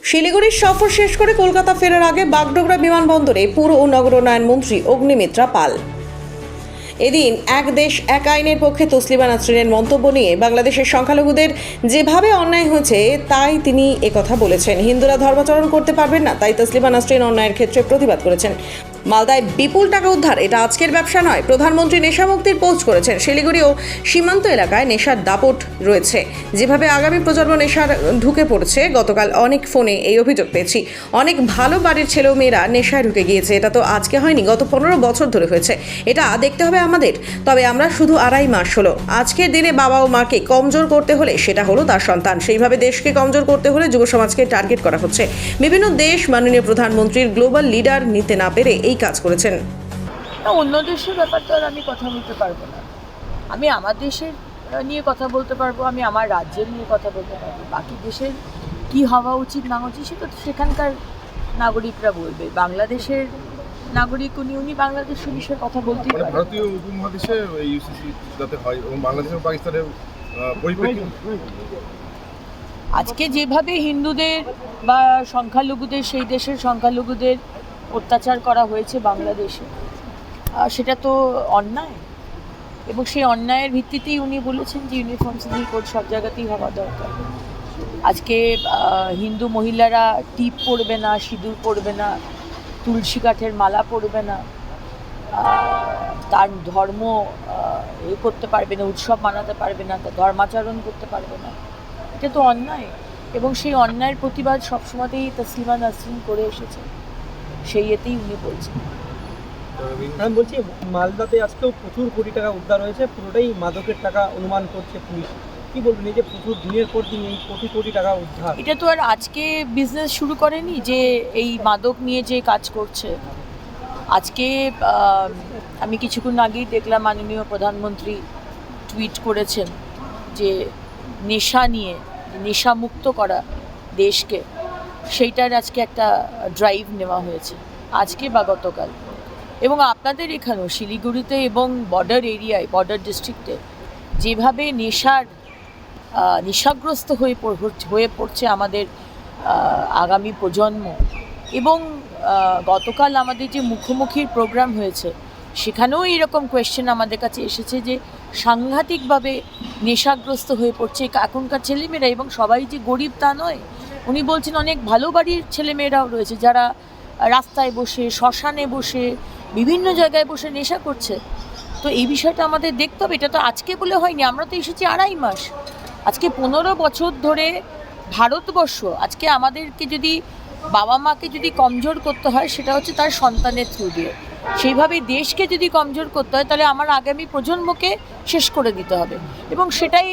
শিলিগুড়ির সফর শেষ করে কলকাতা ফেরার আগে বাগডোগরা বিমানবন্দরে পুর ও নগরোন্নয়ন মন্ত্রী অগ্নিমিত্রা পাল এদিন এক দেশ এক আইনের পক্ষে তসলিমা নাসরিনের মন্তব্য নিয়ে বাংলাদেশের সংখ্যালঘুদের যেভাবে অন্যায় হয়েছে তাই তিনি একথা বলেছেন। হিন্দুরা ধর্মাচরণ করতে পারবেন না, তাই তসলিমা নাসরিন অন্যায়ের ক্ষেত্রে প্রতিবাদ করেছেন। মালদায় বিপুল টাকা উদ্ধার, এটা আজকের ব্যবসা নয়। প্রধানমন্ত্রী নেশামুক্তির পোস্ট করেছেন। শিলিগুড়ি ও সীমান্ত এলাকায় নেশার দাপট রয়েছে, যেভাবে আগামী প্রজন্ম নেশার ঢুকে পড়ছে। গতকাল অনেক ফোনে এই অভিযোগ পেয়েছি, অনেক ভালো বাড়ির ছেলেও মেয়েরা নেশায় ঢুকে গিয়েছে। এটা তো আজকে হয়নি, গত 15 বছর ধরে হয়েছে। এটা দেখতে হবে আমাদের। তবে আমরা শুধু 2.5 মাস হলো। আজকের দিনে বাবা ও মাকে কমজোর করতে হলে সেটা হলো তার সন্তান, সেইভাবে দেশকে কমজোর করতে হলে যুব সমাজকে টার্গেট করা হচ্ছে। বিভিন্ন দেশ মাননীয় প্রধানমন্ত্রীর গ্লোবাল লিডার নিতে না পেরে এই কাজ করেছেন। অন্য দেশের ব্যাপার তো আর আমি কথা বলতে পারবো না। আমি আমার দেশের নিয়ে কথা বলতে পারবো, আমি আমার রাজ্যের নিয়ে কথা বলতে পারবো। বাকি দেশের কি হওয়া উচিত না উচিত সেটা তো সেখানকার নাগরিকরা বলবে। বাংলাদেশের নাগরিক উনি বাংলাদেশের বিষয়ে কথা বলতে পারেন। ভারতীয় উপমহাদেশে ইউসিসি যাতে হয় এবং বাংলাদেশ এবং পাকিস্তানের পরিপ্রেক্ষিতে আজকে যেভাবে হিন্দুদের বা সংখ্যালঘুদের, সেই দেশের সংখ্যালঘুদের অত্যাচার করা হয়েছে বাংলাদেশে, সেটা তো অন্যায়। এবং সেই অন্যায়ের ভিত্তিতেই উনি বলেছেন যে ইউনিফর্ম সিভিল কোড সব জায়গাতেই হওয়া দরকার। আজকে হিন্দু মহিলারা টিপ পরবে না, সিঁদুর পরবে না, তুলসী কাঠের মালা পরবে না, তার ধর্ম করতে পারবে না, উৎসব মানাতে পারবে না, তার ধর্মাচরণ করতে পারবে না। এটা তো অন্যায়। এবং সেই অন্যায়ের প্রতিবাদ সবসময়তেই তসলিমা নাসরিন করে এসেছে, সেই এতেই উনি বলছেন। আমি বলছি, মালদাতে আজকেও প্রচুর কোটি টাকা উদ্ধার হয়েছে, পুরোটাই মাদকের টাকা অনুমান করছে পুলিশ। কি বলবেন এই যে প্রচুর দিনের পর দিন এই কোটি কোটি টাকা উদ্ধার? এটা তো আর আজকে বিজনেস শুরু করেনি যে এই মাদক নিয়ে যে কাজ করছে। আজকে আমি কিছুক্ষণ আগেই দেখলাম মাননীয় প্রধানমন্ত্রী টুইট করেছেন যে নেশা নিয়ে, নেশামুক্ত করা দেশকে, সেইটার আজকে একটা ড্রাইভ নেওয়া হয়েছে আজকে বা গতকাল। এবং আপনাদের এখানেও শিলিগুড়িতে এবং বর্ডার এরিয়ায়, বর্ডার ডিস্ট্রিক্টে যেভাবে নেশাগ্রস্ত হয়ে পড়ছে আমাদের আগামী প্রজন্ম। এবং গতকাল আমাদের যে মুখোমুখির প্রোগ্রাম হয়েছে সেখানেও এরকম কোয়েশ্চেন আমাদের কাছে এসেছে যে সাংঘাতিকভাবে নেশাগ্রস্ত হয়ে পড়ছে এখনকার ছেলেমেয়েরা। এবং সবাই যে গরিব তা নয়, উনি বলছেন অনেক ভালো বাড়ির ছেলেমেয়েরাও রয়েছে যারা রাস্তায় বসে, শ্মশানে বসে, বিভিন্ন জায়গায় বসে নেশা করছে। তো এই বিষয়টা আমাদের দেখতে হবে। এটা তো আজকে বলে হয়নি, আমরা তো এসেছি 2.5 মাস। আজকে 15 বছর ধরে ভারতবর্ষ, আজকে আমাদেরকে যদি বাবা মাকে যদি কমজোর করতে হয় সেটা হচ্ছে তার সন্তানের থ্রু দিয়ে। সেইভাবে দেশকে যদি কমজোর করতে হয় তাহলে আমার আগামী প্রজন্মকে শেষ করে দিতে হবে। এবং সেটাই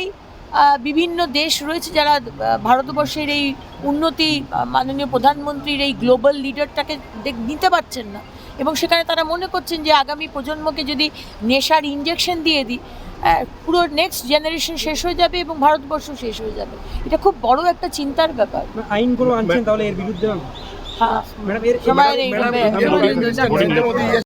বিভিন্ন দেশ রয়েছে যারা ভারতবর্ষের এই উন্নতি, মাননীয় প্রধানমন্ত্রীর এই গ্লোবাল লিডারটাকে নিতে পারছেন না। এবং সেখানে তারা মনে করছেন যে আগামী প্রজন্মকে যদি নেশার ইনজেকশন দিয়ে দিই, পুরো নেক্সট জেনারেশন শেষ হয়ে যাবে এবং ভারতবর্ষ শেষ হয়ে যাবে। এটা খুব বড় একটা চিন্তার ব্যাপার। আইনগুলো আনছেন তাহলে এর বিরুদ্ধে? হ্যাঁ,